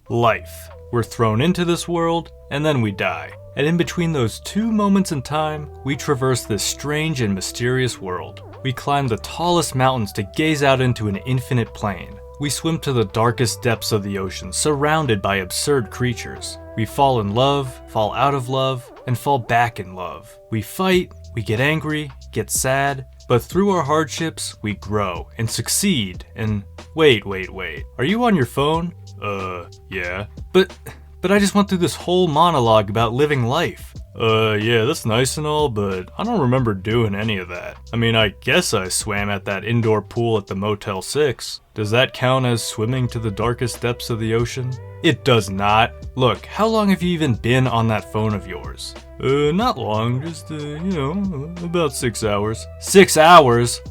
life. We're thrown into this world, and then we die. And in between those two moments in time, we traverse this strange and mysterious world. We climb the tallest mountains to gaze out into an infinite plain. We swim to the darkest depths of the ocean, surrounded by absurd creatures. We fall in love, fall out of love, and fall back in love. We fight, we get angry, get sad, but through our hardships, we grow and succeed and... Wait. Are you on your phone? Yeah. But I just went through this whole monologue about living life. Yeah, that's nice and all, but I don't remember doing any of that. I mean, I guess I swam at that indoor pool at the Motel 6. Does that count as swimming to the darkest depths of the ocean? It does not. Look, how long have you even been on that phone of yours? Not long, just, about 6 hours. 6 hours?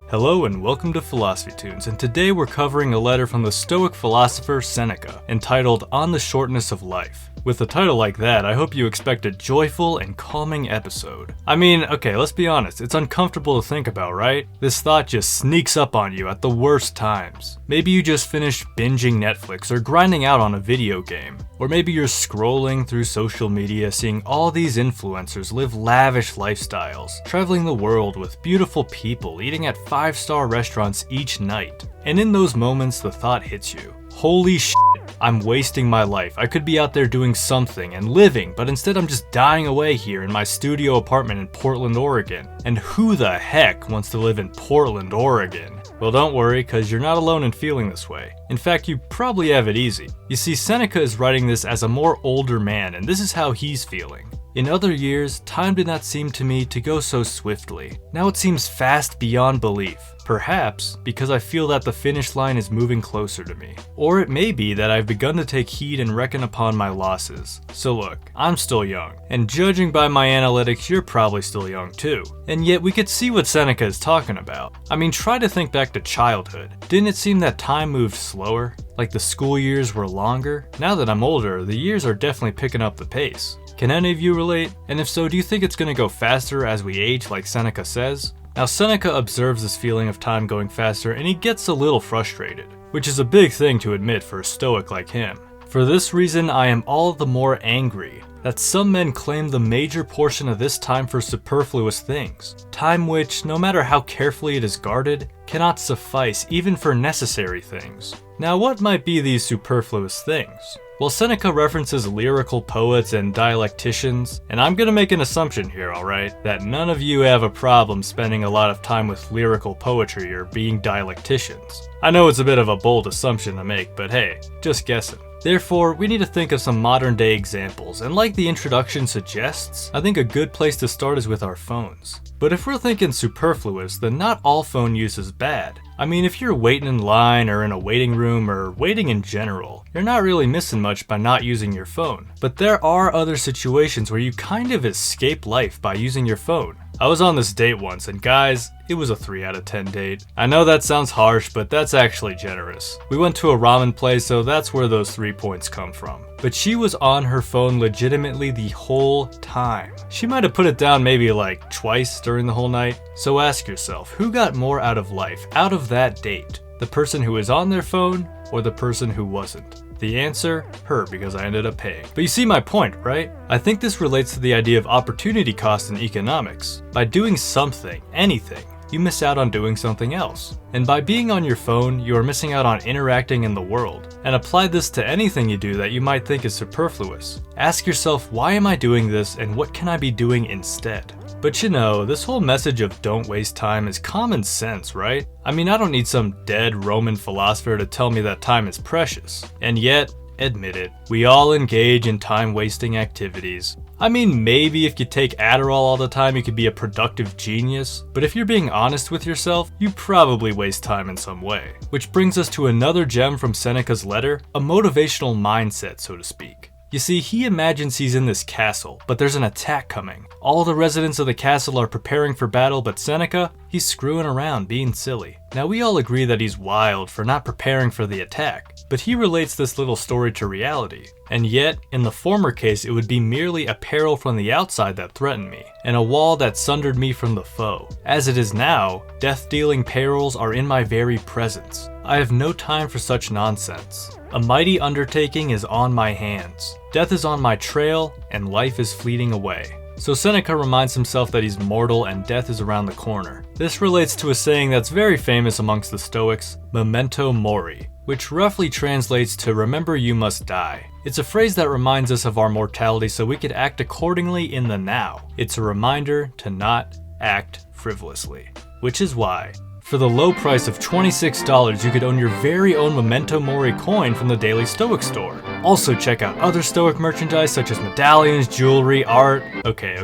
Hello and welcome to Philosophy Tunes, and today we're covering a letter from the Stoic philosopher Seneca, entitled On the Shortness of Life. With a title like that, I hope you expect a joyful and calming episode. I mean, okay, let's be honest, it's uncomfortable to think about, right? This thought just sneaks up on you at the worst times. Maybe you just finished binging Netflix or grinding out on a video game. Or maybe you're scrolling through social media seeing all these influencers live lavish lifestyles, traveling the world with beautiful people, eating at 5-star restaurants each night. And in those moments, the thought hits you. Holy shit, I'm wasting my life. I could be out there doing something and living, but instead I'm just dying away here in my studio apartment in Portland, Oregon. And who the heck wants to live in Portland, Oregon? Well, don't worry, because you're not alone in feeling this way. In fact, you probably have it easy. You see, Seneca is writing this as a more older man, and this is how he's feeling. In other years, time did not seem to me to go so swiftly. Now it seems fast beyond belief. Perhaps because I feel that the finish line is moving closer to me. Or it may be that I've begun to take heed and reckon upon my losses. So look, I'm still young, and judging by my analytics, you're probably still young too. And yet we could see what Seneca is talking about. I mean, try to think back to childhood. Didn't it seem that time moved slower? Like the school years were longer? Now that I'm older, the years are definitely picking up the pace. Can any of you relate? And if so, do you think it's going to go faster as we age like Seneca says? Now Seneca observes this feeling of time going faster and he gets a little frustrated, which is a big thing to admit for a stoic like him. For this reason, I am all the more angry that some men claim the major portion of this time for superfluous things, time which, no matter how carefully it is guarded, cannot suffice even for necessary things. Now what might be these superfluous things? Well, Seneca references lyrical poets and dialecticians, and I'm gonna make an assumption here, alright? That none of you have a problem spending a lot of time with lyrical poetry or being dialecticians. I know it's a bit of a bold assumption to make, but hey, just guessing. Therefore, we need to think of some modern day examples, and like the introduction suggests, I think a good place to start is with our phones. But if we're thinking superfluous, then not all phone use is bad. I mean, if you're waiting in line or in a waiting room or waiting in general, you're not really missing much by not using your phone. But there are other situations where you kind of escape life by using your phone. I was on this date once, and guys, it was a 3 out of 10 date. I know that sounds harsh, but that's actually generous. We went to a ramen place, so that's where those 3 points come from. But she was on her phone legitimately the whole time. She might have put it down maybe like twice during the whole night. So ask yourself, who got more out of life, out of that date? The person who was on their phone, or the person who wasn't? The answer, her, because I ended up paying. But you see my point, right? I think this relates to the idea of opportunity cost in economics. By doing something, anything, you miss out on doing something else. And by being on your phone, you are missing out on interacting in the world. And apply this to anything you do that you might think is superfluous. Ask yourself, why am I doing this and what can I be doing instead? But you know, this whole message of don't waste time is common sense, right? I mean, I don't need some dead Roman philosopher to tell me that time is precious. And yet, admit it, we all engage in time-wasting activities. I mean, maybe if you take Adderall all the time, you could be a productive genius, but if you're being honest with yourself, you probably waste time in some way. Which brings us to another gem from Seneca's letter, a motivational mindset, so to speak. You see, he imagines he's in this castle, but there's an attack coming. All the residents of the castle are preparing for battle, but Seneca, he's screwing around, being silly. Now we all agree that he's wild for not preparing for the attack, but he relates this little story to reality. And yet, in the former case, it would be merely a peril from the outside that threatened me, and a wall that sundered me from the foe. As it is now, death-dealing perils are in my very presence. I have no time for such nonsense. A mighty undertaking is on my hands. Death is on my trail, and life is fleeting away. So Seneca reminds himself that he's mortal and death is around the corner. This relates to a saying that's very famous amongst the Stoics, memento mori, which roughly translates to remember you must die. It's a phrase that reminds us of our mortality so we could act accordingly in the now. It's a reminder to not act frivolously. Which is why, for the low price of $26, you could own your very own memento mori coin from the Daily Stoic store. Also check out other Stoic merchandise such as medallions, jewelry, art. Okay.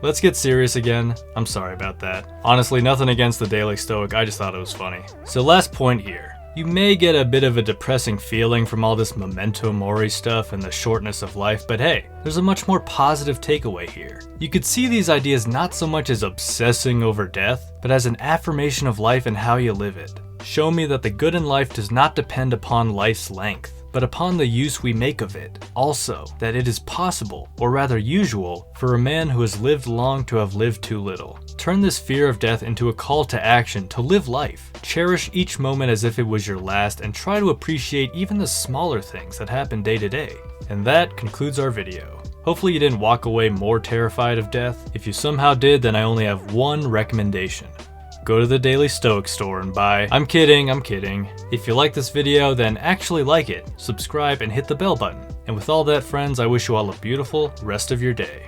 Let's get serious again. I'm sorry about that. Honestly, nothing against the Daily Stoic, I just thought it was funny. So last point here. You may get a bit of a depressing feeling from all this memento mori stuff and the shortness of life, but hey, there's a much more positive takeaway here. You could see these ideas not so much as obsessing over death, but as an affirmation of life and how you live it. Show me that the good in life does not depend upon life's length, but upon the use we make of it. Also, that it is possible, or rather usual, for a man who has lived long to have lived too little. Turn this fear of death into a call to action to live life. Cherish each moment as if it was your last and try to appreciate even the smaller things that happen day to day. And that concludes our video. Hopefully you didn't walk away more terrified of death. If you somehow did, then I only have one recommendation. Go to the Daily Stoic store and buy. I'm kidding. If you like this video, then actually like it, subscribe, and hit the bell button. And with all that, friends, I wish you all a beautiful rest of your day.